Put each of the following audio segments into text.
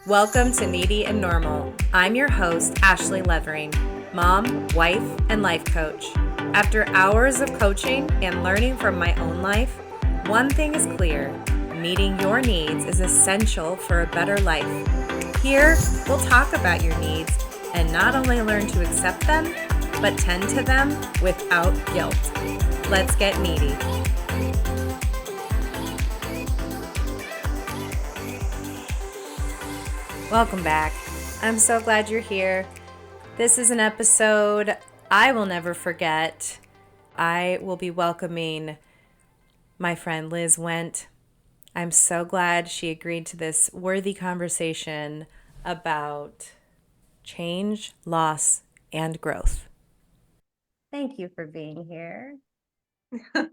Welcome to Needy and Normal. I'm your host, Ashley Levering, mom, wife, and life coach. After hours of coaching and learning from my own life, one thing is clear: meeting your needs is essential for a better life. Here, we'll talk about your needs and not only learn to accept them, but tend to them without guilt. Let's get needy. Welcome back. I'm so glad you're here. This is an episode I will never forget. I will be welcoming my friend Liz Wendt. I'm so glad she agreed to this worthy conversation about change, loss, and growth. Thank you for being here.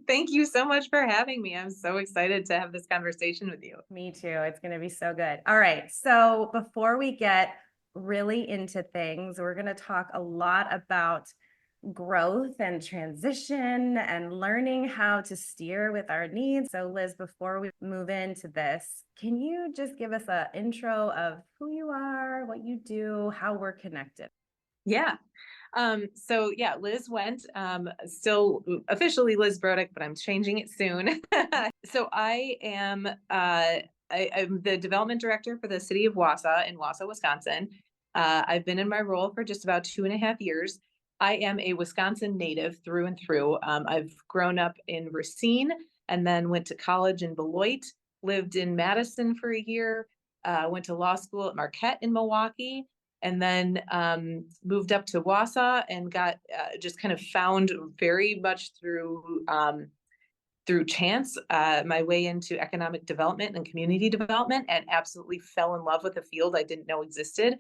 Thank you so much for having me. I'm so excited to have this conversation with you. Me too. It's going to be so good. All right. So before we get really into things, we're going to talk a lot about growth and transition and learning how to steer with our needs. So Liz, before we move into this, can you just give us an intro of who you are, what you do, how we're connected? Yeah. Liz Wendt, still officially Liz Brodek, but I'm changing it soon. So I'm the development director for the city of Wausau in Wausau, Wisconsin. I've been in my role for just about 2.5 years. I am a Wisconsin native through and through. I've grown up in Racine and then went to college in Beloit, lived in Madison for a year, went to law school at Marquette in Milwaukee, and then moved up to Wausau and got just kind of found very much through chance my way into economic development and community development, and absolutely fell in love with a field I didn't know existed.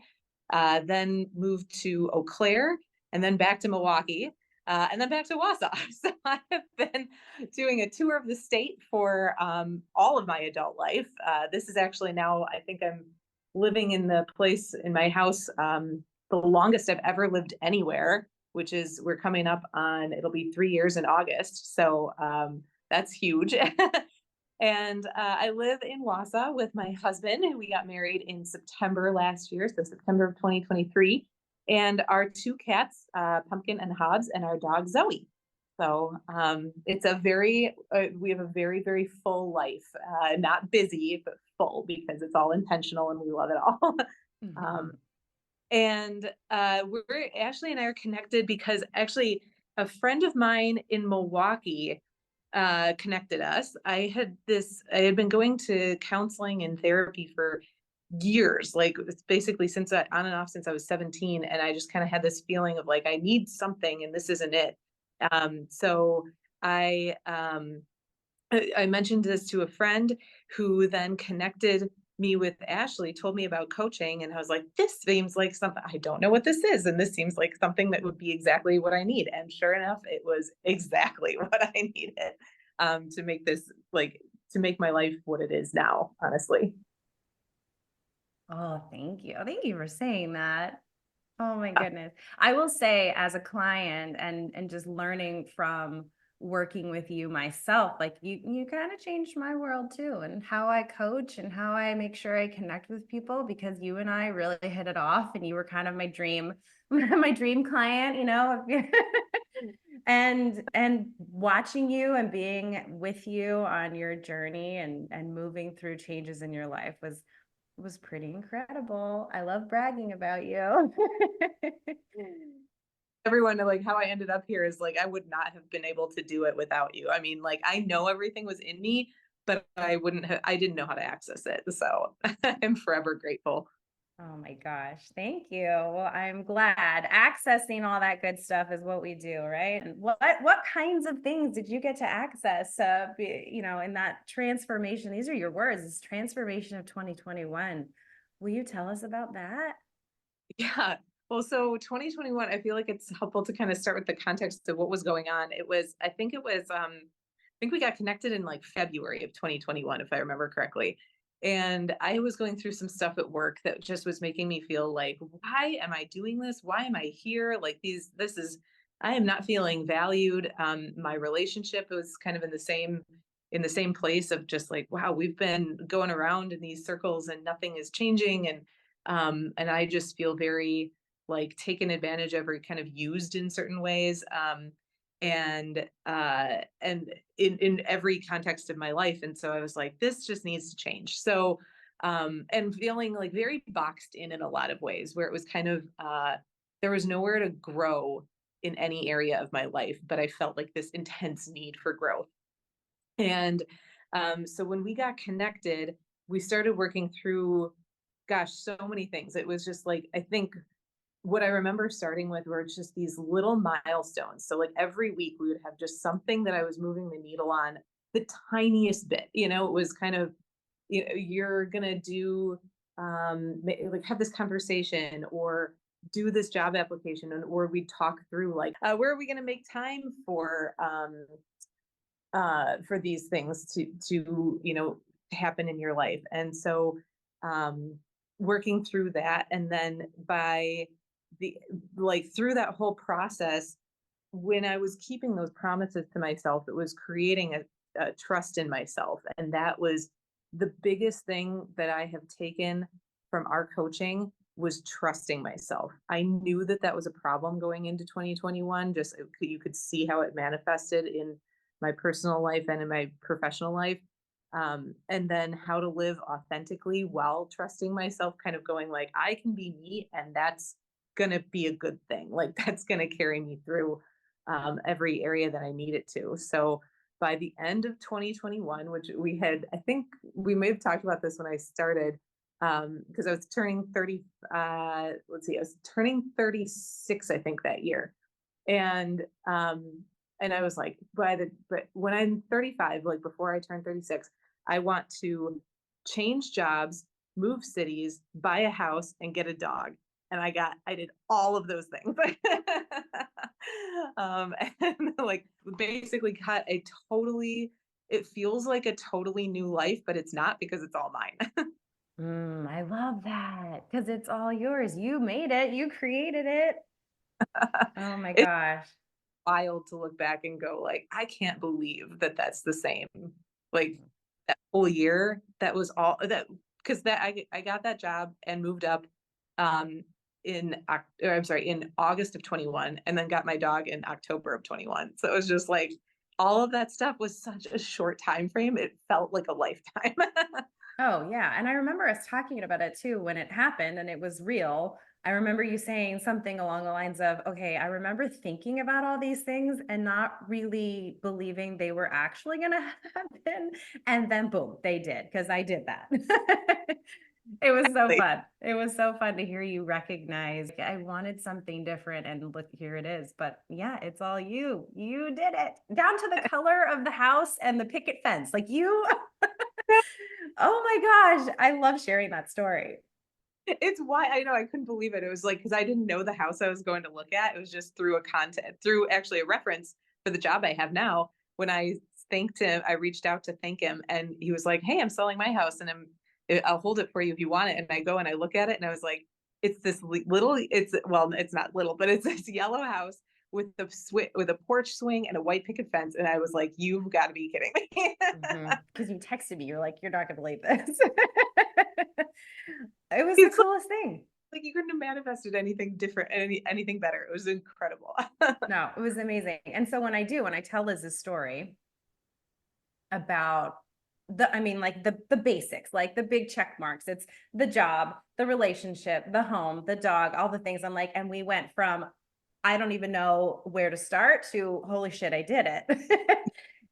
Then moved to Eau Claire, and then back to Milwaukee, and then back to Wausau. So I have been doing a tour of the state for all of my adult life. This is actually now, I think I'm living in the place in my house the longest I've ever lived anywhere, which is, we're coming up on, it'll be 3 years in August. So that's huge. And I live in Wausau with my husband, and we got married in September last year, so September of 2023, and our two cats, Pumpkin and Hobbs, and our dog Zoe. So it's a very, we have a very, very full life, not busy, but full, because it's all intentional and we love it all. Mm-hmm. And we're, Ashley and I are connected because actually a friend of mine in Milwaukee connected us. I had been going to counseling and therapy for years, like it's basically since on and off since I was 17. And I just kind of had this feeling of like, I need something and this isn't it. So I mentioned this to a friend who then connected me with Ashley, told me about coaching, and I was like, this seems like something, I don't know what this is, and this seems like something that would be exactly what I need. And sure enough, it was exactly what I needed to make this, like, to make my life what it is now, honestly. Oh, thank you. Thank you for saying that. Oh my goodness. I will say, as a client and just learning from working with you myself, like you kind of changed my world too, and how I coach and how I make sure I connect with people, because you and I really hit it off, and you were kind of my dream my dream client, and watching you and being with you on your journey and moving through changes in your life was pretty incredible. I love bragging about you. Everyone, like, how I ended up here is like, I would not have been able to do it without you. I mean, like, I know everything was in me, but I didn't know how to access it. So I'm forever grateful. Oh my gosh. Thank you. Well, I'm glad. Accessing all that good stuff is what we do, right? And what kinds of things did you get to access in that transformation? These are your words, this transformation of 2021. Will you tell us about that? Yeah. Well, so 2021, I feel like it's helpful to kind of start with the context of what was going on. I think we got connected in like February of 2021, if I remember correctly. And I was going through some stuff at work that just was making me feel like, why am I doing this? Why am I here? Like I am not feeling valued. My relationship was kind of in the same in the same place of just like, wow, we've been going around in these circles and nothing is changing. And I just feel very like taken advantage of or kind of used in certain ways. And in every context of my life. And so I was like, this just needs to change. So and feeling like very boxed in a lot of ways where it was kind of there was nowhere to grow in any area of my life, but I felt like this intense need for growth. And so when we got connected, we started working through, gosh, so many things. It was just like, I think what I remember starting with were just these little milestones. So like every week we would have just something that I was moving the needle on the tiniest bit. It was kind of, you're gonna do like have this conversation or do this job application, or we'd talk through like where are we gonna make time for these things to happen in your life. And so working through that, and then by the like through that whole process, when I was keeping those promises to myself, it was creating a trust in myself. And that was the biggest thing that I have taken from our coaching, was trusting myself. I knew that that was a problem going into 2021. Just you could see how it manifested in my personal life and in my professional life. And then how to live authentically while trusting myself, kind of going like, I can be me, and that's going to be a good thing. Like that's going to carry me through every area that I need it to. So by the end of 2021, which I think we may have talked about this when I started, because I was turning 30, I was turning 36, I think, that year. And I was like, but when I'm 35, like before I turn 36, I want to change jobs, move cities, buy a house, and get a dog. And I did all of those things. And like basically it feels like a totally new life, but it's not, because it's all mine. I love that, because it's all yours. You made it. You created it. Oh my It's gosh. wild to look back and go like, I can't believe that that's the same. Like that whole year, that was all that, because that I got that job and moved up in August of 21, and then got my dog in October of 21. So it was just like all of that stuff was such a short time frame. It felt like a lifetime. Oh, yeah. And I remember us talking about it too when it happened and it was real. I remember you saying something along the lines of, okay, I remember thinking about all these things and not really believing they were actually going to happen. And then boom, they did, because I did that. It was so Like, fun. It was so fun to hear you recognize I wanted something different, and look, here it is. But yeah, it's all you. You did it, down to the color of the house and the picket fence. Like you. Oh my gosh, I love sharing that story. it's why I know I couldn't believe it. It was like, because I didn't know the house I was going to look at. It was just through actually a reference for the job I have now. When I thanked him, I reached out to thank him, and he was like, "Hey, I'm selling my house, and I'll hold it for you if you want it." And I go and I look at it, and I was like, "It's this little. It's not little, but it's this yellow house with with a porch swing and a white picket fence." And I was like, "You've got to be kidding me!" Because you texted me, you're like, you're not gonna believe this. It was the It's coolest thing. like you couldn't have manifested anything different, anything better. It was incredible. No, it was amazing. And so when I tell Liz's story about I mean, like the basics, like the big check marks. It's the job, the relationship, the home, the dog, all the things. I'm like, and we went from I don't even know where to start to holy shit, I did it.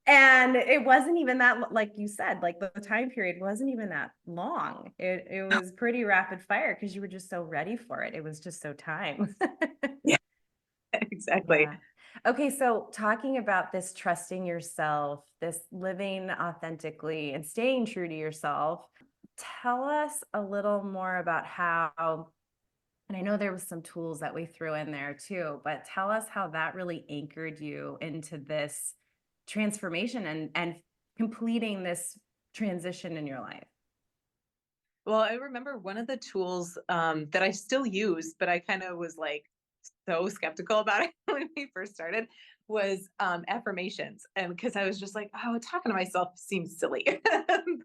And it wasn't even that, like you said, like the time period wasn't even that long. It was pretty rapid fire because you were just so ready for it. It was just so time. Yeah, exactly. Yeah. Okay, so talking about this trusting yourself, this living authentically and staying true to yourself, tell us a little more about how, and I know there was some tools that we threw in there too, but tell us how that really anchored you into this transformation and completing this transition in your life. Well, I remember one of the tools that I still use, but I kind of was like so skeptical about it when we first started was affirmations. And because I was just like, oh, talking to myself seems silly.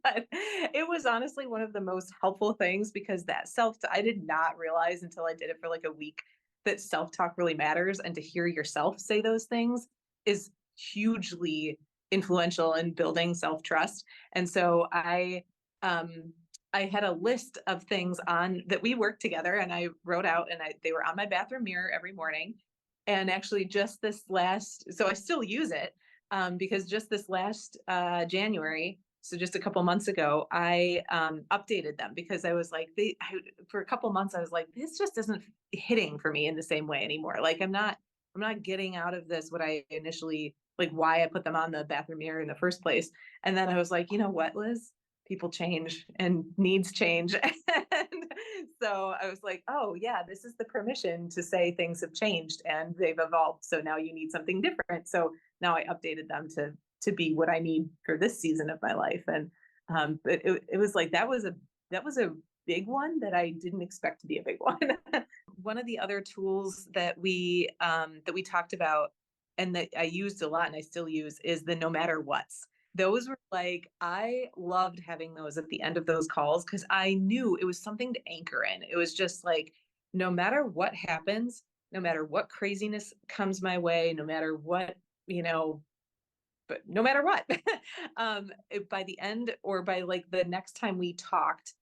But it was honestly one of the most helpful things because I did not realize until I did it for like a week that self-talk really matters. And to hear yourself say those things is hugely influential in building self-trust. And so I had a list of things on that we worked together and I wrote out and they were on my bathroom mirror every morning. And actually so I still use it because just this last January, so just a couple months ago, I updated them because I was like, for a couple months, I was like, this just isn't hitting for me in the same way anymore. Like I'm not getting out of this what I initially, like why I put them on the bathroom mirror in the first place. And then I was like, you know what, Liz? People change and needs change. And so I was like, oh yeah, this is the permission to say things have changed and they've evolved. So now you need something different. So now I updated them to be what I need for this season of my life. And but it was like that was a big one that I didn't expect to be a big one. One of the other tools that we talked about and that I used a lot and I still use is the no matter what's. Those were like, I loved having those at the end of those calls because I knew it was something to anchor in. It was just like, no matter what happens, no matter what craziness comes my way, no matter what, but no matter what, by the end or by like the next time we talked,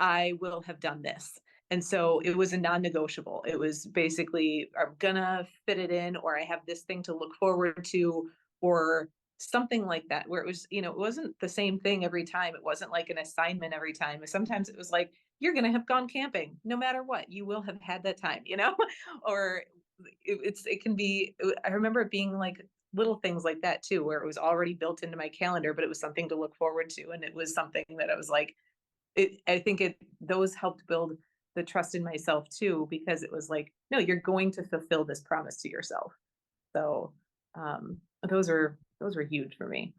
I will have done this. And so it was a non-negotiable. It was basically, I'm gonna fit it in, or I have this thing to look forward to, or something like that, where it was, it wasn't the same thing every time. It wasn't like an assignment every time. Sometimes it was like, you're gonna have gone camping, no matter what, you will have had that time, or it can be, I remember it being like little things like that too, where it was already built into my calendar, but it was something to look forward to. And it was something that I was like, I think those helped build the trust in myself too, because it was like, no, you're going to fulfill this promise to yourself. So those are huge for me.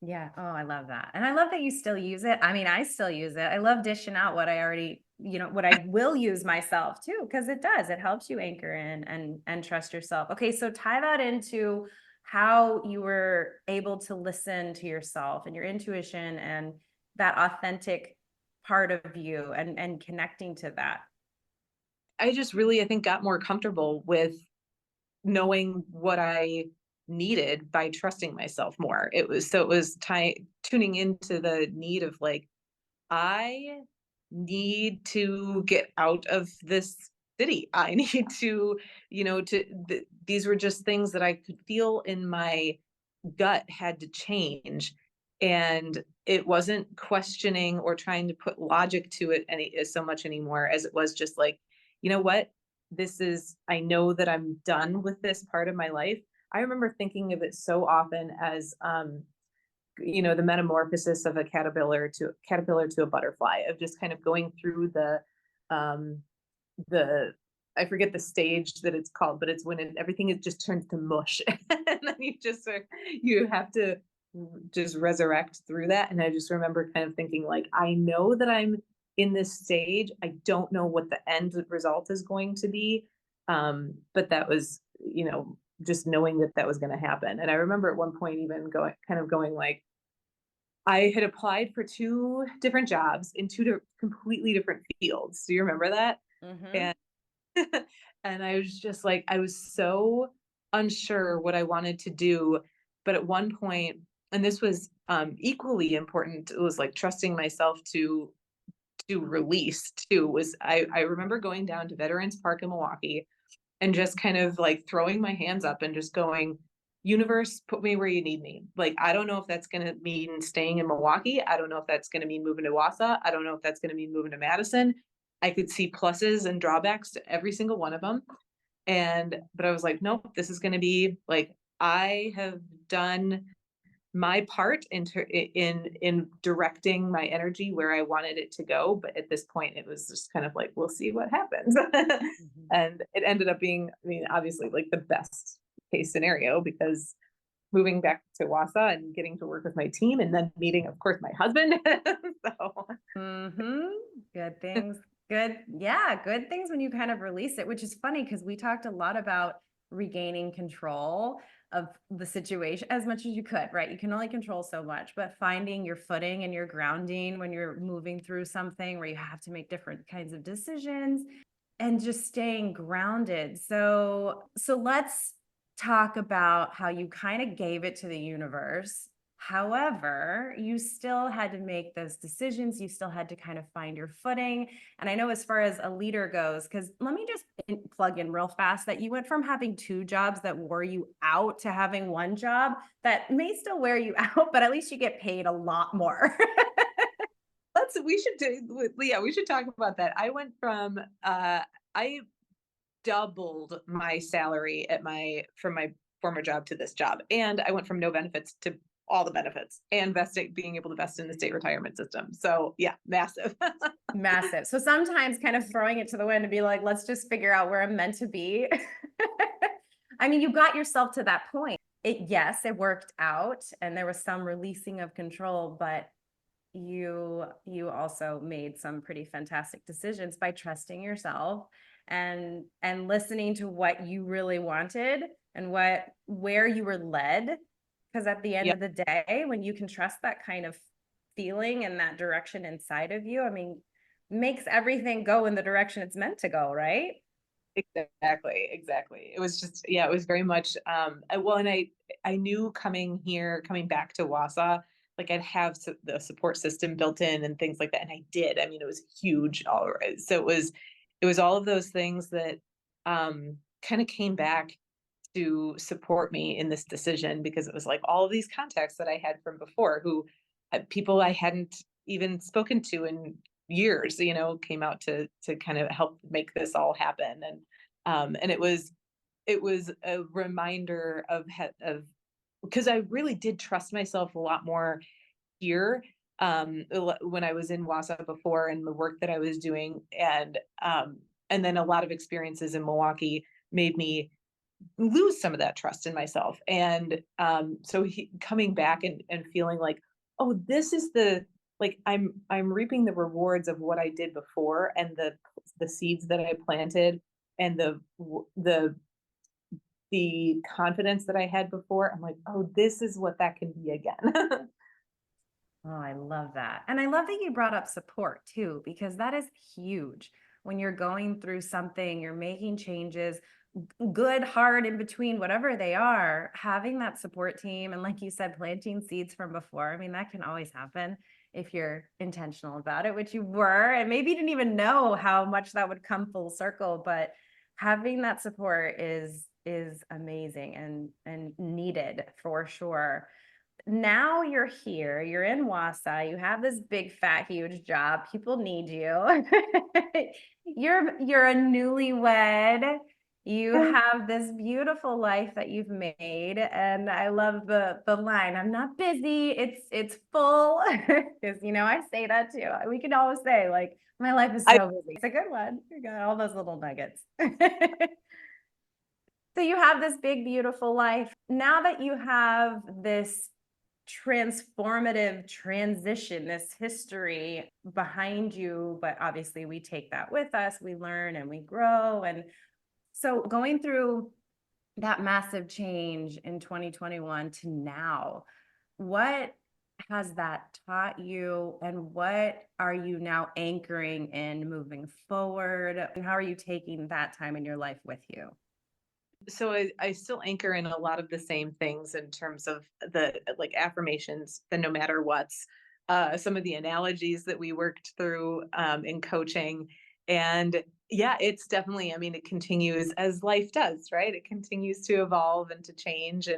Yeah. Oh, I love that. And I love that you still use it. I mean, I still use it. I love dishing out what I already, what I will use myself too, because it does. It helps you anchor in and trust yourself. Okay. So tie that into how you were able to listen to yourself and your intuition and that authentic part of you and connecting to that. I just really, I think, got more comfortable with knowing what I needed by trusting myself more. It was tuning into the need of like, I need to get out of this city. I need to, these were just things that I could feel in my gut had to change. And it wasn't questioning or trying to put logic to it so much anymore as it was just like, you know what? I know that I'm done with this part of my life. I remember thinking of it so often as, the metamorphosis of a caterpillar to a butterfly, of just kind of going through um, the I forget the stage that it's called, but it's when everything just turns to mush, and then you have to just resurrect through that. And I just remember kind of thinking like, I know that I'm in this stage. I don't know what the end result is going to be, but that was, just knowing that was going to happen. And I remember at one point even going like, I had applied for 2 different jobs in 2 completely different fields. Do you remember that? Mm-hmm. And and I was just like, I was so unsure what I wanted to do. But at one point, and this was equally important, it was like trusting myself to release too, was I remember going down to Veterans Park in Milwaukee and just kind of like throwing my hands up and just going, universe, put me where you need me. Like, I don't know if that's going to mean staying in Milwaukee. I don't know if that's going to mean moving to Wausau. I don't know if that's going to mean moving to Madison. I could see pluses and drawbacks to every single one of them. But I was like, nope, this is going to be like, I have done my part in directing my energy where I wanted it to go. But at this point, it was just kind of like, we'll see what happens. Mm-hmm. And it ended up being, I mean, obviously like the best case scenario, because moving back to Wausau and getting to work with my team and then meeting, of course, my husband. So Mm-hmm. Good things good. Yeah, good things when you kind of release it, which is funny because we talked a lot about regaining control of the situation as much as you could, right? You can only control so much, but finding your footing and your grounding when you're moving through something where you have to make different kinds of decisions and just staying grounded. So let's talk about how you kind of gave it to the universe. However, you still had to make those decisions. You still had to kind of find your footing. And I know as far as a leader goes, because let me just plug in real fast that you went from having two jobs that wore you out to having one job that may still wear you out, but at least you get paid a lot more. We should do, Leah, we should talk about that. I went from, I doubled my salary from my former job to this job. And I went from no benefits to all the benefits and being able to vest in the state retirement system. So yeah, massive. Massive. So sometimes kind of throwing it to the wind and be like, let's just figure out where I'm meant to be. I mean, you got yourself to that point. Yes, it worked out and there was some releasing of control, but you also made some pretty fantastic decisions by trusting yourself and listening to what you really wanted and where you were led. Because at the end Yeah, of the day, when you can trust that kind of feeling and that direction inside of you, I mean, makes everything go in the direction it's meant to go, right? exactly. It was just, yeah, it was very much, well, and I knew coming back to Wausau, like I'd have the support system built in and things like that. And I did. I mean, it was huge. All right. So it was all of those things that, kind of came back to support me in this decision, because it was like all of these contacts that I had from before, who people I hadn't even spoken to in years, came out to kind of help make this all happen. And it was a reminder of because I really did trust myself a lot more here, when I was in Wausau before, and the work that I was doing, and then a lot of experiences in Milwaukee made me lose some of that trust in myself. And so coming back and feeling like, oh, this is like I'm reaping the rewards of what I did before, and the seeds that I planted, and the confidence that I had before. I'm like, oh, this is what that can be again. Oh, I love that. And I love that you brought up support too, because that is huge. When you're going through something, you're making changes, good, hard, in between, whatever they are, having that support team. And like you said, planting seeds from before. I mean, that can always happen if you're intentional about it, which you were, and maybe you didn't even know how much that would come full circle, but having that support is amazing and needed for sure. Now you're here, you're in Wausau, you have this big, fat, huge job. People need you. You're a newlywed. You have this beautiful life that you've made. And I love the line, I'm not busy, it's full. Because I say that too. We can always say, like, my life is I so busy. It's a good one. You got all those little nuggets. So you have this big, beautiful life. Now that you have this transformative transition, this history behind you, but obviously we take that with us, we learn and we grow. And so going through that massive change in 2021 to now, what has that taught you, and what are you now anchoring in moving forward? And how are you taking that time in your life with you? so I still anchor in a lot of the same things in terms of the like affirmations, the no matter what's, some of the analogies that we worked through, in coaching. And yeah, it's definitely, I mean, it continues as life does, right? It continues to evolve and to change.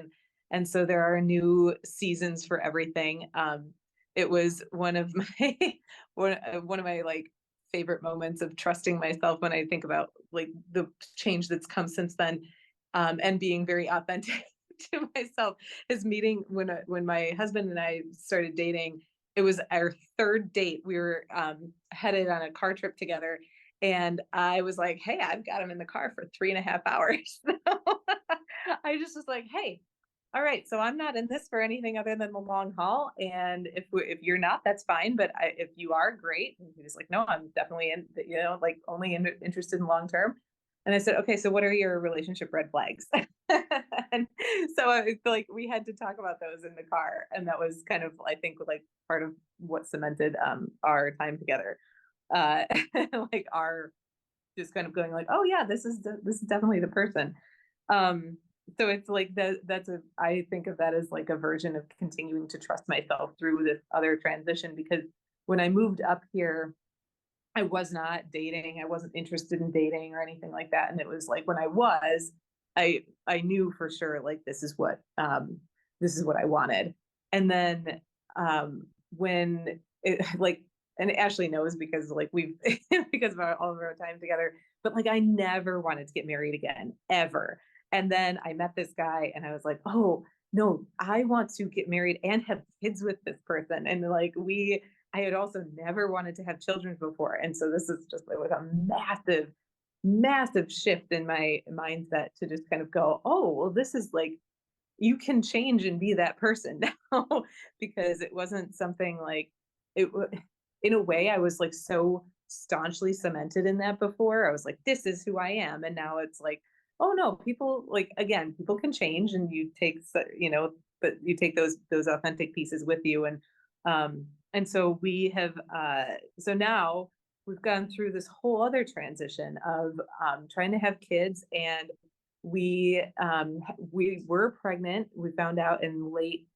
And so there are new seasons for everything. It was one of my, one of my like favorite moments of trusting myself when I think about like the change that's come since then, and being very authentic to myself, is meeting when my husband and I started dating. It was our third date. We were, headed on a car trip together, and I was like, "Hey, I've got him in the car for 3.5 hours." So I just was like, "Hey, all right, so I'm not in this for anything other than the long haul. And if you're not, that's fine. But if you are, great. And he was like, no, I'm definitely in, like only interested in long term. And I said, okay, so what are your relationship red flags? And so I feel like we had to talk about those in the car. And that was kind of, I think, like part of what cemented our time together. Uh, like our just kind of going like, oh yeah, this is definitely the person. Um, so it's like I think of that as like a version of continuing to trust myself through this other transition, because when I moved up here, I was not dating. I wasn't interested in dating or anything like that. And it was like when I was, I knew for sure like this is what I wanted. And then when it like and Ashley knows because like we've because of all of our time together, but like I never wanted to get married again, ever. And then I met this guy and I was like, oh no, I want to get married and have kids with this person. And like I had also never wanted to have children before. And so this is just like a massive, massive shift in my mindset to just kind of go, oh, well, this is like, you can change and be that person now. Because it wasn't something like it, in a way, I was like so staunchly cemented in that before. I was like, this is who I am. And now it's like, oh no, people like, again, people can change and you take, but you take those authentic pieces with you. And so we have, so now we've gone through this whole other transition of trying to have kids. And we were pregnant. We found out in late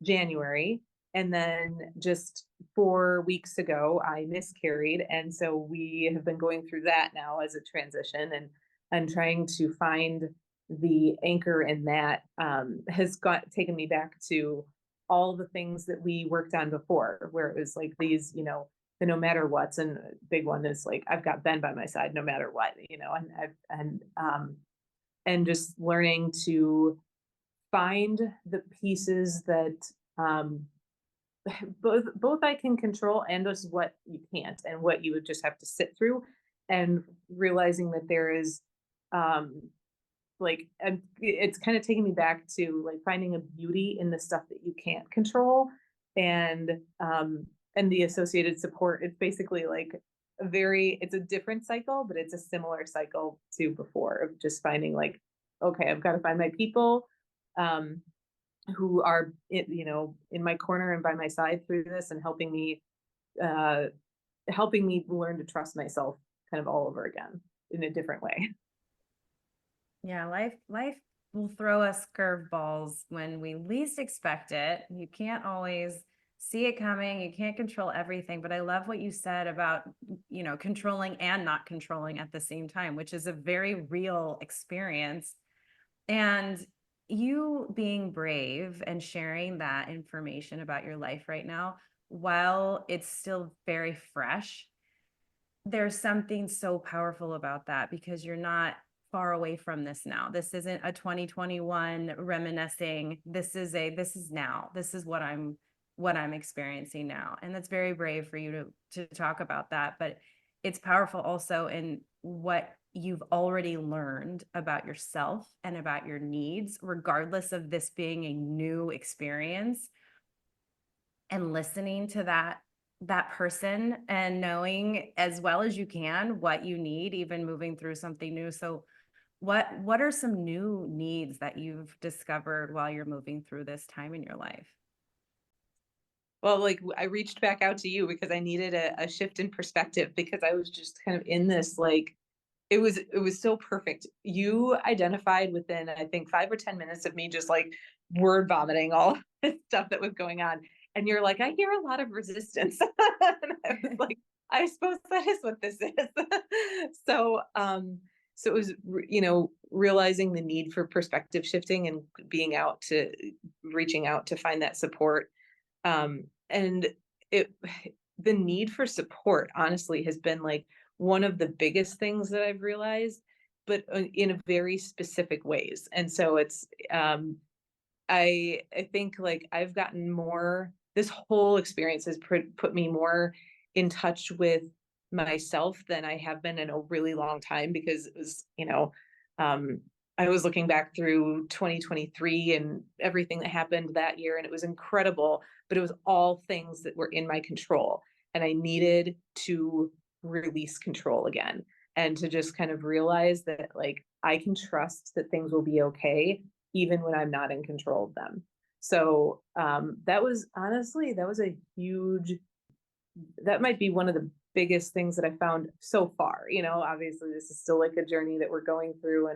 January. And then just 4 weeks ago, I miscarried. And so we have been going through that now as a transition and trying to find the anchor in that has taken me back to all the things that we worked on before, where it was like these, the no matter what's, and a big one is like, I've got Ben by my side, no matter what, and just learning to find the pieces that both I can control and just what you can't and what you would just have to sit through, and realizing that there is it's kind of taking me back to like finding a beauty in the stuff that you can't control, and the associated support. It's basically like it's a different cycle, but it's a similar cycle to before, of just finding like, okay, I've got to find my people who are in my corner and by my side through this, and helping me learn to trust myself kind of all over again in a different way. Yeah, life will throw us curveballs when we least expect it. You can't always see it coming. You can't control everything. But I love what you said about, controlling and not controlling at the same time, which is a very real experience. And you being brave and sharing that information about your life right now, while it's still very fresh, there's something so powerful about that, because you're not far away from this now. This isn't a 2021 reminiscing. This is now. This is what I'm experiencing now. And that's very brave for you to talk about that. But it's powerful also in what you've already learned about yourself and about your needs, regardless of this being a new experience, and listening to that person and knowing as well as you can what you need, even moving through something new. So what are some new needs that you've discovered while you're moving through this time in your life? Well, like I reached back out to you because I needed a shift in perspective, because I was just kind of in this, like, it was so perfect. You identified within, I think, 5 or 10 minutes of me just like word vomiting all this stuff that was going on. And you're like, I hear a lot of resistance. And I was like, I suppose that is what this is. So it was, realizing the need for perspective shifting and reaching out to find that support. And the need for support, honestly, has been like one of the biggest things that I've realized, but in a very specific ways. And so it's, I think like I've gotten more, this whole experience has put me more in touch with myself than I have been in a really long time, because it was, I was looking back through 2023 and everything that happened that year, and it was incredible, but it was all things that were in my control. And I needed to release control again and to just kind of realize that like I can trust that things will be okay, even when I'm not in control of them. So that was honestly, that was a huge, that might be one of the biggest things that I found so far. You know, obviously this is still like a journey that we're going through,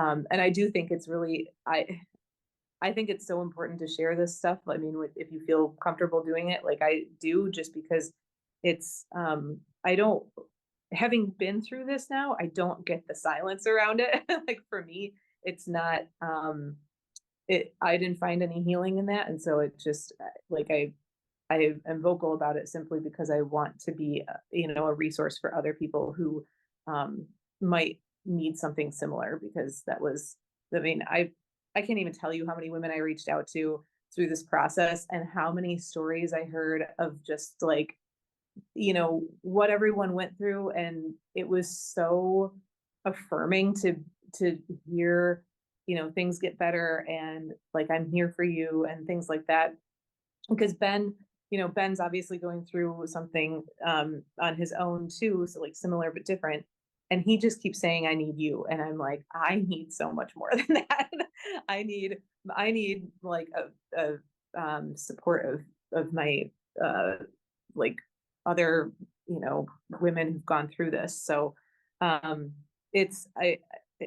and I do think it's really I think it's so important to share this stuff. I mean, if you feel comfortable doing it, like I do, just because it's I don't, having been through this now, I don't get the silence around it. Like for me, it's not I didn't find any healing in that, and so it just like I am vocal about it simply because I want to be, you know, a resource for other people who might need something similar. Because that was, I mean, I can't even tell you how many women I reached out to through this process and how many stories I heard of just like, you know, what everyone went through, and it was so affirming to hear, you know, things get better and like I'm here for you and things like that. Because Ben, you know, Ben's obviously going through something on his own too, so like similar but different. And he just keeps saying, "I need you," and I'm like, I need so much more than that. I need, I need like support of my like other, you know, women who've gone through this. So it's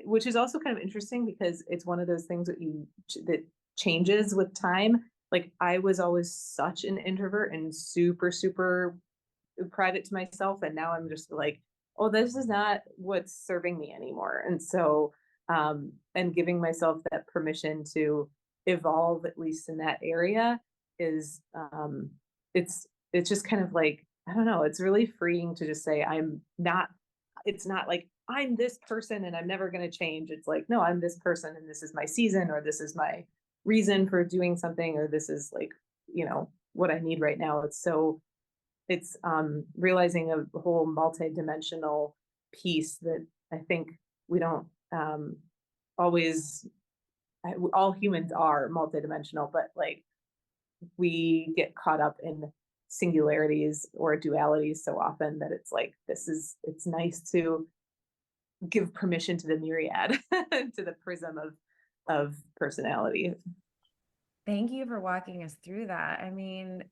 which is also kind of interesting because it's one of those things that changes with time. Like I was always such an introvert and super, super private to myself. And now I'm just like, oh, this is not what's serving me anymore. And so, and giving myself that permission to evolve, at least in that area, is, it's just kind of like, I don't know, it's really freeing to just say, I'm not, it's not like I'm this person and I'm never going to change. It's like, no, I'm this person and this is my season, or this is my reason for doing something, or this is like, you know, what I need right now. It's so, it's realizing a whole multi-dimensional piece that I think we don't always, all humans are multidimensional, but like we get caught up in singularities or dualities so often that it's like, this is, it's nice to give permission to the myriad, to the prism of personality. Thank you for walking us through that. I mean,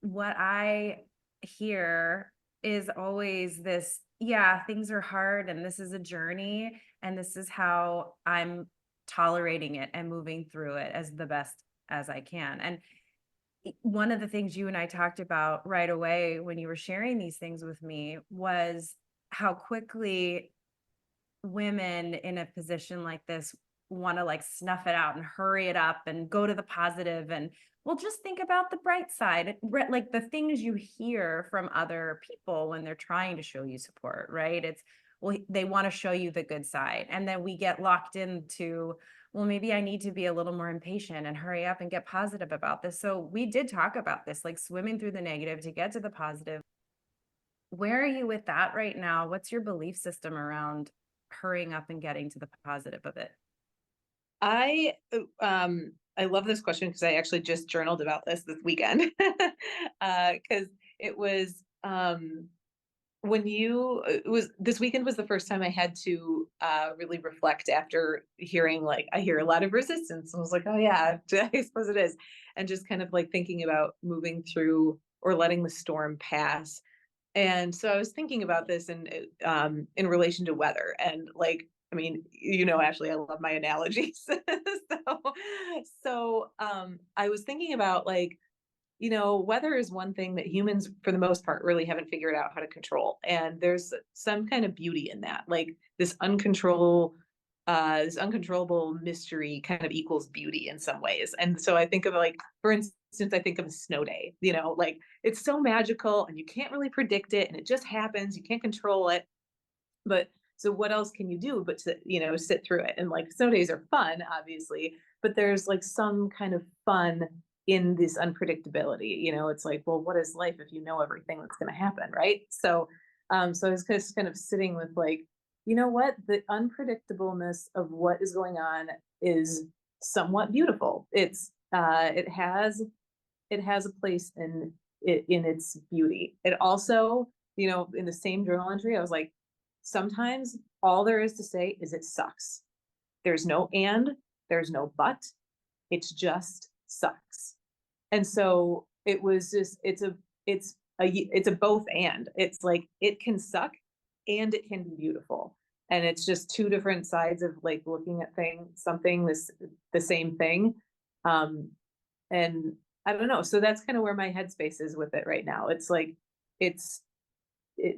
what I hear is always this, yeah, things are hard and this is a journey and this is how I'm tolerating it and moving through it as the best as I can. And one of the things you and I talked about right away when you were sharing these things with me was how quickly women in a position like this want to like snuff it out and hurry it up and go to the positive, and well, just think about the bright side, like the things you hear from other people when they're trying to show you support, right? It's, well, they want to show you the good side, and then we get locked into, well, maybe I need to be a little more impatient and hurry up and get positive about this. So we did talk about this, like swimming through the negative to get to the positive. Where are you with that right now? What's your belief system around hurrying up and getting to the positive of it? I I love this question because I actually just journaled about this weekend. Because it was when you, it was, this weekend was the first time I had to really reflect after hearing, like, I hear a lot of resistance. And I was like, oh yeah, I suppose it is. And just kind of like thinking about moving through or letting the storm pass. And so I was thinking about this in relation to weather, and like, I mean, you know, Ashley, I love my analogies. So I was thinking about like, you know, weather is one thing that humans, for the most part, really haven't figured out how to control. And there's some kind of beauty in that, like this uncontrollable mystery kind of equals beauty in some ways. And so I think of like, for instance, I think of a snow day, you know, like it's so magical and you can't really predict it and it just happens. You can't control it. But so what else can you do but to, you know, sit through it? And like snow days are fun, obviously, but there's like some kind of fun in this unpredictability. You know, it's like, well, what is life if you know everything that's going to happen, right? So I was just kind of sitting with like, you know what? The unpredictableness of what is going on is somewhat beautiful. It has a place in its beauty. It also, in the same journal entry, I was like, sometimes all there is to say is it sucks. There's no and, there's no but. It's just sucks. And so it was just it's a both and. It's like it can suck and it can be beautiful. And it's just two different sides of like looking at the same thing. Um and I don't know. So that's kind of where my headspace is with it right now. It's like it's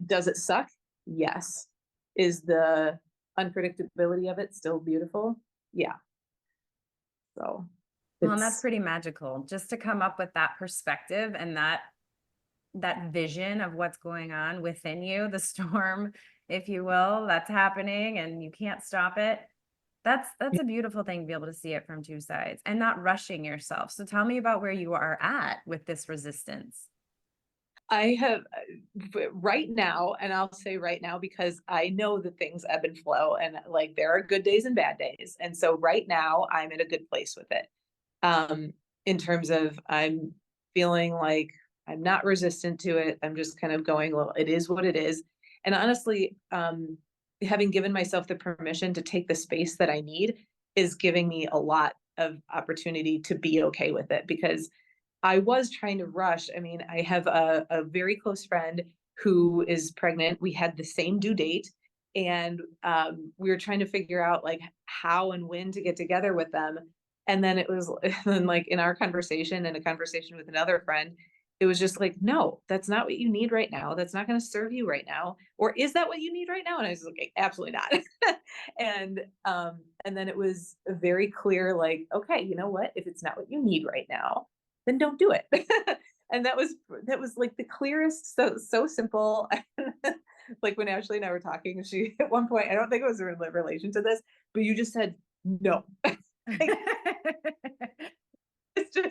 does it suck? Yes. Is the unpredictability of it still beautiful? Yeah. So Well, and that's it's pretty magical just to come up with that perspective and that vision of what's going on within you, the storm, if you will, that's happening and you can't stop it. That's a beautiful thing to be able to see it from two sides and not rushing yourself. So tell me about where you are at with this resistance. I have right now, and I'll say right now because I know that things ebb and flow, and like there are good days and bad days. And so right now I'm in a good place with it. In terms of I'm feeling like I'm not resistant to it. I'm just kind of going, well, it is what it is. And honestly, having given myself the permission to take the space that I need is giving me a lot of opportunity to be okay with it because I was trying to rush. I mean, I have a very close friend who is pregnant. We had the same due date, and we were trying to figure out like how and when to get together with them. And then it was, and then like in our conversation and a conversation with another friend, it was just like, no, that's not what you need right now. That's not going to serve you right now. Or is that what you need right now? And I was like, absolutely not. And then it was a very clear, like, okay, you know what? If it's not what you need right now, then don't do it. And that was like the clearest, so simple. Like when Ashley and I were talking, she at one point, I don't think it was in relation to this, but you just said no. It's just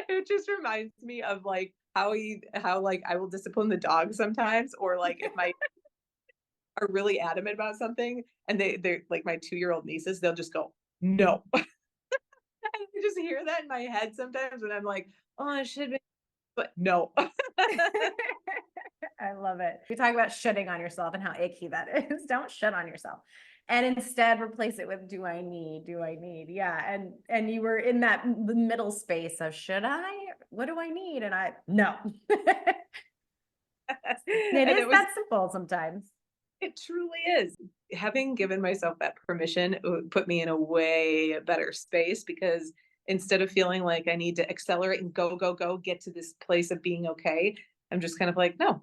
it just reminds me of like how like I will discipline the dog sometimes, or like if my are really adamant about something and they're like my 2-year-old nieces, they'll just go no. I just hear that in my head sometimes when I'm like, oh, I should be, but no. I love it. We talk about shitting on yourself and how icky that is. Don't shit on yourself. And instead replace it with do I need? Do I need? Yeah. And you were in that the middle space of should I? What do I need? And I no. It And is that simple sometimes. it truly is. Having given myself that permission put me in a way better space because instead of feeling like I need to accelerate and go, go, go, get to this place of being okay, I'm just kind of like, no,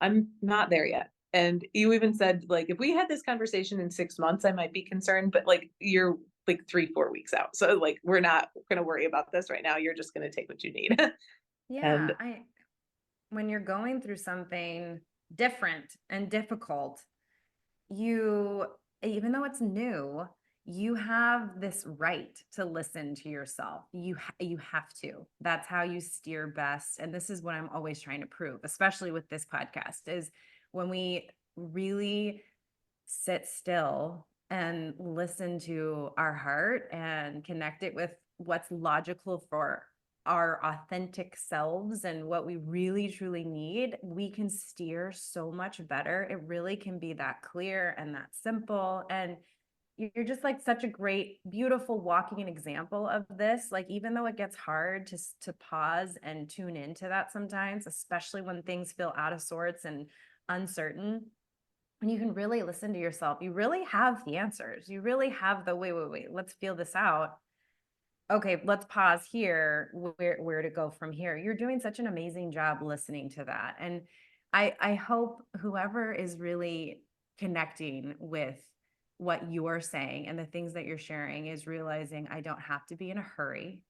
I'm not there yet. And you even said, like, if we had this conversation in 6 months, I might be concerned, but like you're like 3, 4 weeks out. So like we're not going to worry about this right now. You're just going to take what you need. Yeah. And When you're going through something different and difficult, you, even though it's new, you have this right to listen to yourself. You have to. That's how you steer best. And this is what I'm always trying to prove, especially with this podcast, is when we really sit still and listen to our heart and connect it with what's logical for our authentic selves and what we really truly need, we can steer so much better. It really can be that clear and that simple. And you're just like such a great, beautiful walking example of this. Like, even though it gets hard to pause and tune into that sometimes, especially when things feel out of sorts and uncertain, and you can really listen to yourself. You really have the answers. You really have the wait, let's feel this out. Okay, let's pause here. Where to go from here? You're doing such an amazing job listening to that. And I hope whoever is really connecting with what you're saying and the things that you're sharing is realizing I don't have to be in a hurry.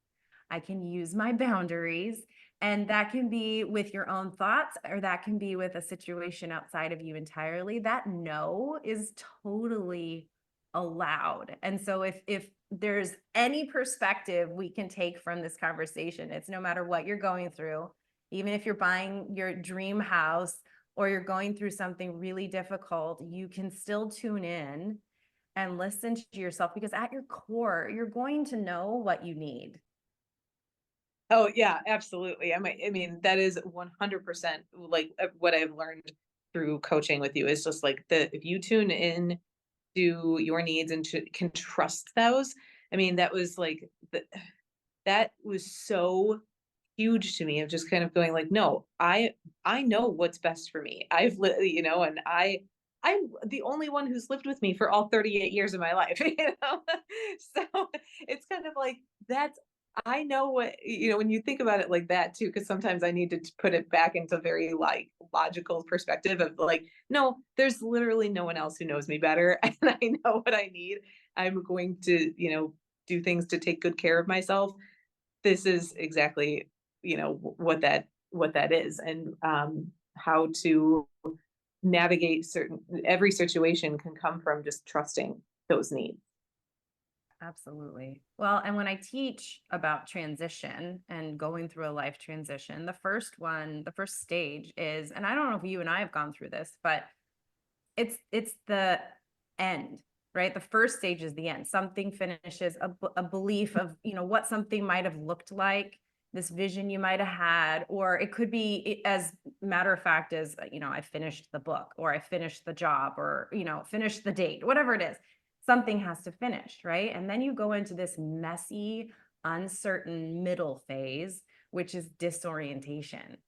I can use my boundaries. And that can be with your own thoughts, or that can be with a situation outside of you entirely. That no is totally allowed. And so if there's any perspective we can take from this conversation, it's no matter what you're going through, even if you're buying your dream house or you're going through something really difficult, you can still tune in and listen to yourself, because at your core, you're going to know what you need. Oh yeah, absolutely. I mean, that is 100% like what I've learned through coaching with you is just like if you tune in to your needs and can trust those. I mean, that was so huge to me of just kind of going like, no, I know what's best for me. I've and I'm the only one who's lived with me for all 38 years of my life, So it's kind of like that's I know what, when you think about it like that too, because sometimes I need to put it back into very like logical perspective of like, no, there's literally no one else who knows me better. And I know what I need. I'm going to, do things to take good care of myself. This is exactly, what that is, and how to navigate every situation can come from just trusting those needs. Absolutely. Well, and when I teach about transition and going through a life transition, the first stage is, and I don't know if you and I have gone through this, but it's the end, right? The first stage is the end. Something finishes, a belief of, what something might have looked like, this vision you might have had, or it could be as matter of fact as, I finished the book, or I finished the job, or, finished the date, whatever it is. Something has to finish, right? And then you go into this messy, uncertain middle phase, which is disorientation.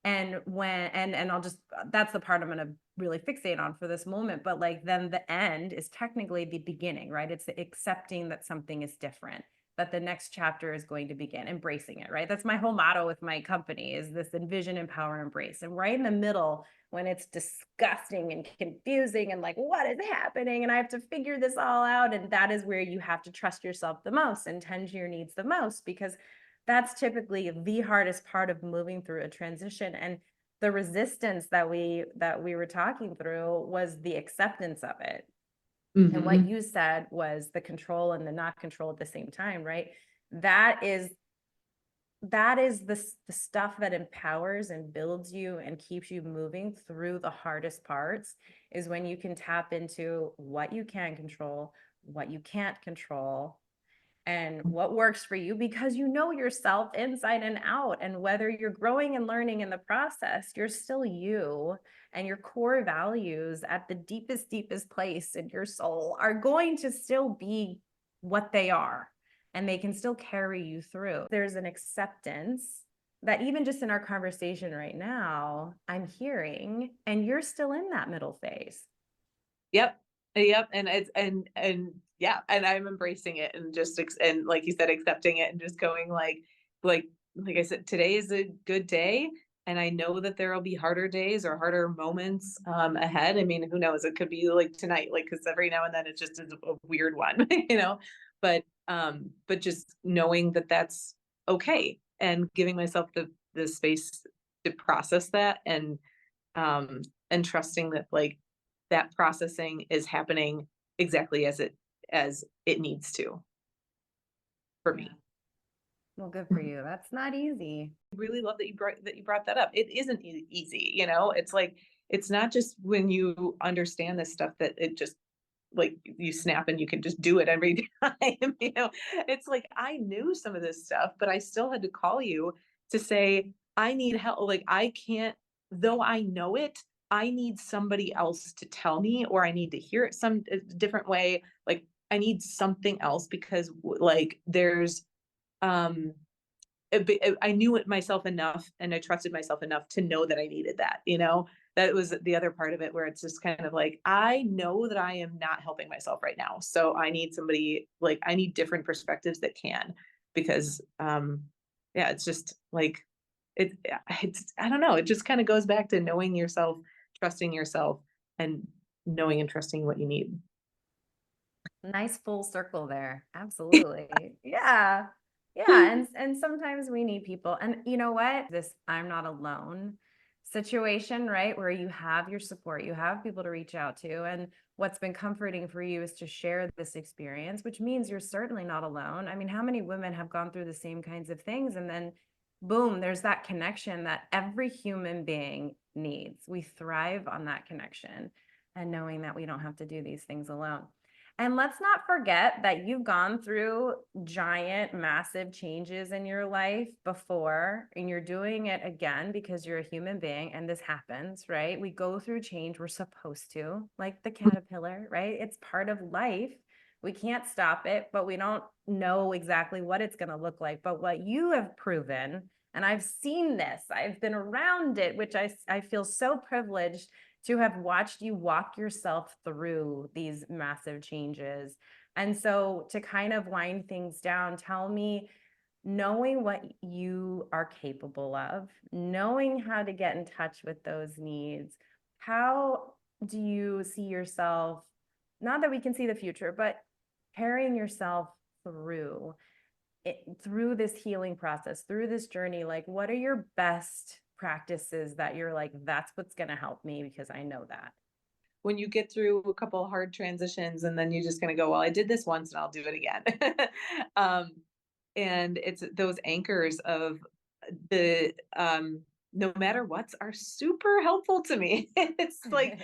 And I'll just, that's the part I'm going to really fixate on for this moment, but like then the end is technically the beginning, right? It's accepting that something is different, that the next chapter is going to begin, embracing it, right? That's my whole motto with my company, is this envision, empower, embrace. And right in the middle, when it's disgusting and confusing and like, what is happening? And I have to figure this all out. And that is where you have to trust yourself the most and tend to your needs the most, because that's typically the hardest part of moving through a transition. And the resistance that we were talking through was the acceptance of it. And what you said was the control and the not control at the same time, right? That is the stuff that empowers and builds you and keeps you moving through the hardest parts, is when you can tap into what you can control, what you can't control, and what works for you, because you know yourself inside and out. And whether you're growing and learning in the process, you're still you, and your core values at the deepest place in your soul are going to still be what they are, and they can still carry you through. There's an acceptance that even just in our conversation right now, I'm hearing, and you're still in that middle phase. Yep. Yep. And it's and yeah, and I'm embracing it and just and like you said, accepting it and just going like I said, today is a good day. And I know that there will be harder days or harder moments ahead. I mean, who knows? It could be like tonight, like because every now and then it just is a weird one, but just knowing that that's okay and giving myself the space to process that, and trusting that like that processing is happening exactly as it needs to for me. Well, good for you. That's not easy. Really love that you brought that up. It isn't easy, it's like it's not just when you understand this stuff that it just like you snap and you can just do it every time. It's like I knew some of this stuff, but I still had to call you to say I need help. Like I can't, though I know it, I need somebody else to tell me, or I need to hear it some different way. Like I need something else because like there's um I knew it myself enough and I trusted myself enough to know that I needed that. That was the other part of it where it's just kind of like, I know that I am not helping myself right now. So I need somebody, like, I need different perspectives that can, because, yeah, it's just like, I don't know. It just kind of goes back to knowing yourself, trusting yourself, and knowing and trusting what you need. Nice full circle there. Absolutely. Yeah. Yeah. And sometimes we need people. And you know what? This I'm not alone situation, right? Where you have your support, you have people to reach out to. And what's been comforting for you is to share this experience, which means you're certainly not alone. I mean, how many women have gone through the same kinds of things? And then boom, there's that connection that every human being needs. We thrive on that connection and knowing that we don't have to do these things alone. And let's not forget that you've gone through giant, massive changes in your life before, and you're doing it again because you're a human being and this happens, right? We go through change. We're supposed to, like the caterpillar, right? It's part of life. We can't stop it, but we don't know exactly what it's going to look like. But what you have proven, and I've seen this, I've been around it, which I feel so privileged to have watched you walk yourself through these massive changes. And so to kind of wind things down, tell me, knowing what you are capable of, knowing how to get in touch with those needs, how do you see yourself, not that we can see the future, but carrying yourself through through this healing process, through this journey? Like, what are your best practices that you're like, that's what's going to help me because I know that? When you get through a couple of hard transitions and then you're just going to go, well, I did this once and I'll do it again. um, and it's those anchors of the no matter what's are super helpful to me. It's like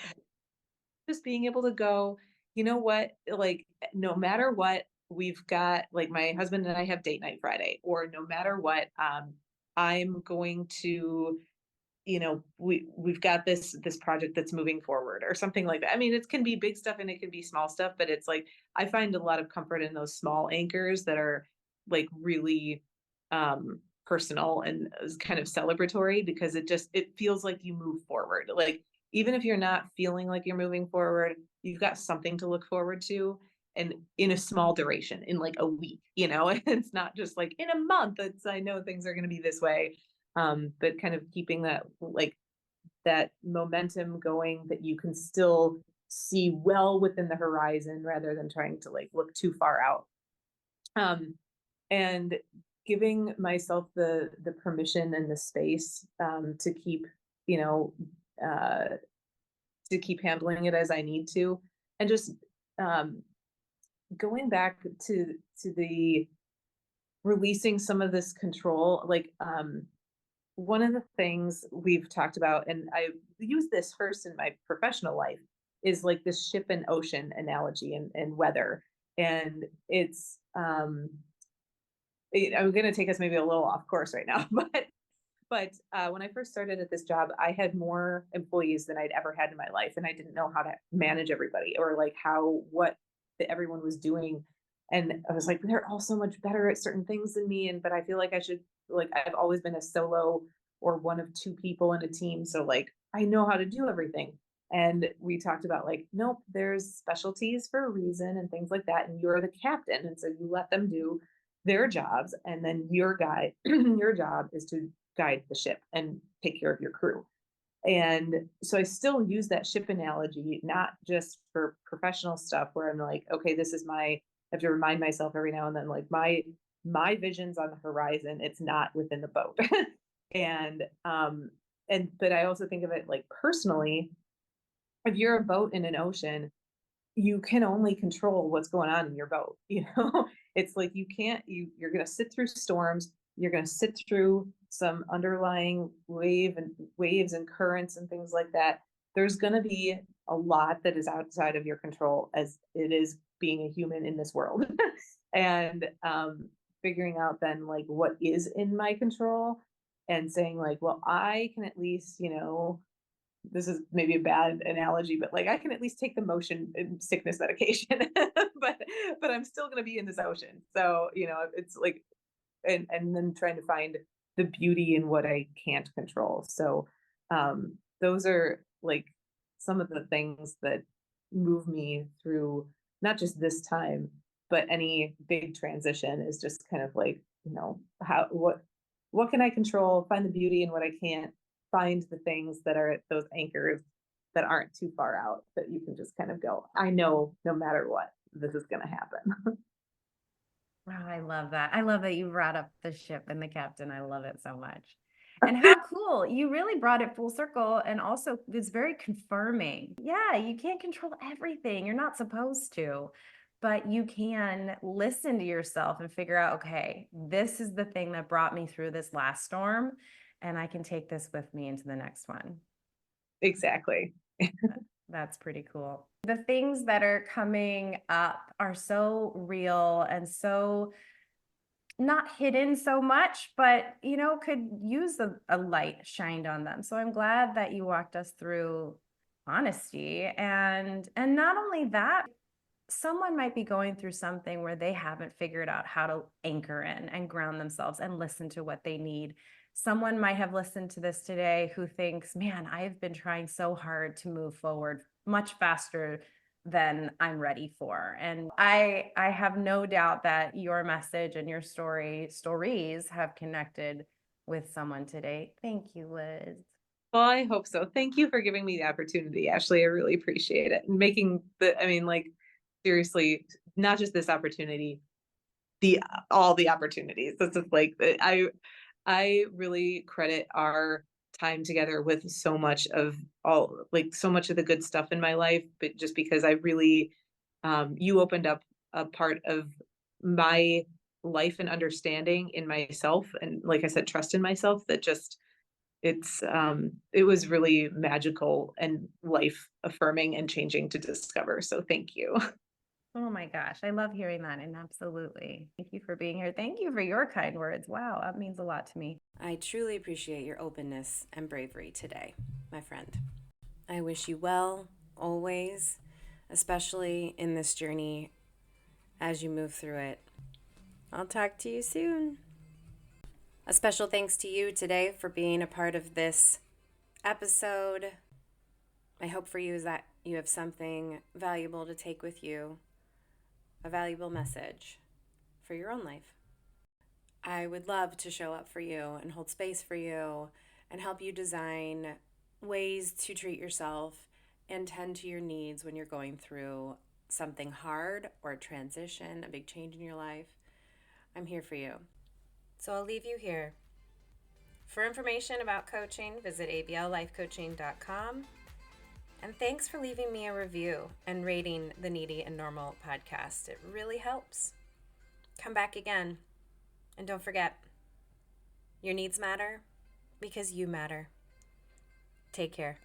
just being able to go, you know what, like no matter what, we've got, like, my husband and I have date night Friday, or no matter what, I'm going to, we've got this project that's moving forward or something like that. I mean, it can be big stuff and it can be small stuff, but it's like I find a lot of comfort in those small anchors that are like really personal and kind of celebratory, because it feels like you move forward. Like, even if you're not feeling like you're moving forward, you've got something to look forward to, and in a small duration, in like a week, it's not just like in a month. It's, I know things are going to be this way. But kind of keeping that, like, that momentum going, that you can still see well within the horizon rather than trying to like look too far out. And giving myself the permission and the space to keep, you know, uh, to keep handling it as I need to, and just um, going back to the releasing some of this control. Like, one of the things we've talked about, and I use this first in my professional life, is like this ship and ocean analogy, and weather. And it's I'm going to take us maybe a little off course right now, but when I first started at this job, I had more employees than I'd ever had in my life, and I didn't know how to manage everybody, or like what everyone was doing. And I was like, they're all so much better at certain things than me, but I feel like I should, like, I've always been a solo or one of two people in a team, so like I know how to do everything. And we talked about, like, nope, there's specialties for a reason and things like that, and you're the captain, and so you let them do their jobs, and then your guy your job is to guide the ship and take care of your crew. And so I still use that ship analogy, not just for professional stuff where I'm like, okay, this is I have to remind myself every now and then, like, my vision's on the horizon. It's not within the boat. and but I also think of it like personally, if you're a boat in an ocean, you can only control what's going on in your boat. It's like you can't, you're going to sit through storms, you're going to sit through some underlying waves and currents and things like that. There's going to be a lot that is outside of your control, as it is being a human in this world. And figuring out then, like, what is in my control, and saying, like, well, I can at least, this is maybe a bad analogy, but like I can at least take the motion sickness medication, but I'm still going to be in this ocean. So, it's like, and then trying to find the beauty in what I can't control. So, those are like some of the things that move me through not just this time, but any big transition, is just kind of like, what can I control, find the beauty in what I can't, find the things that are those anchors that aren't too far out, that you can just kind of go, I know no matter what, this is going to happen. Oh, I love that. I love that you brought up the ship and the captain. I love it so much. And how cool. You really brought it full circle, and also it's very confirming. Yeah, you can't control everything. You're not supposed to, but you can listen to yourself and figure out, okay, this is the thing that brought me through this last storm, and I can take this with me into the next one. Exactly. That's pretty cool. The things that are coming up are so real and so not hidden so much, but could use a light shined on them. So I'm glad that you walked us through honesty and not only that, someone might be going through something where they haven't figured out how to anchor in and ground themselves and listen to what they need. Someone might have listened to this today who thinks, man, I've been trying so hard to move forward much faster than I'm ready for. And I have no doubt that your message and your stories have connected with someone today. Thank you, Liz. Well, I hope so. Thank you for giving me the opportunity, Ashley. I really appreciate it. And making I mean, like, seriously, not just this opportunity, the all the opportunities. This is like I really credit our time together with so much of so much of the good stuff in my life, but just because I really you opened up a part of my life and understanding in myself, and like I said, trust in myself, that just it was really magical and life affirming and changing to discover. So thank you. Oh my gosh, I love hearing that. And absolutely. Thank you for being here. Thank you for your kind words. Wow, that means a lot to me. I truly appreciate your openness and bravery today, my friend. I wish you well always, especially in this journey as you move through it. I'll talk to you soon. A special thanks to you today for being a part of this episode. My hope for you is that you have something valuable to take with you, a valuable message for your own life. I would love to show up for you and hold space for you and help you design ways to treat yourself and tend to your needs when you're going through something hard or a transition, a big change in your life. I'm here for you. So I'll leave you here. For information about coaching, visit ablifecoaching.com. And thanks for leaving me a review and rating the Needy and Normal podcast. It really helps. Come back again. And don't forget, your needs matter because you matter. Take care.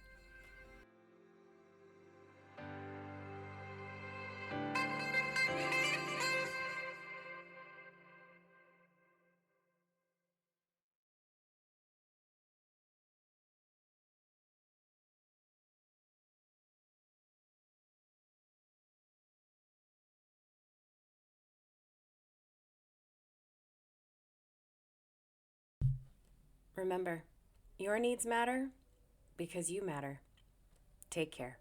Remember, your needs matter because you matter. Take care.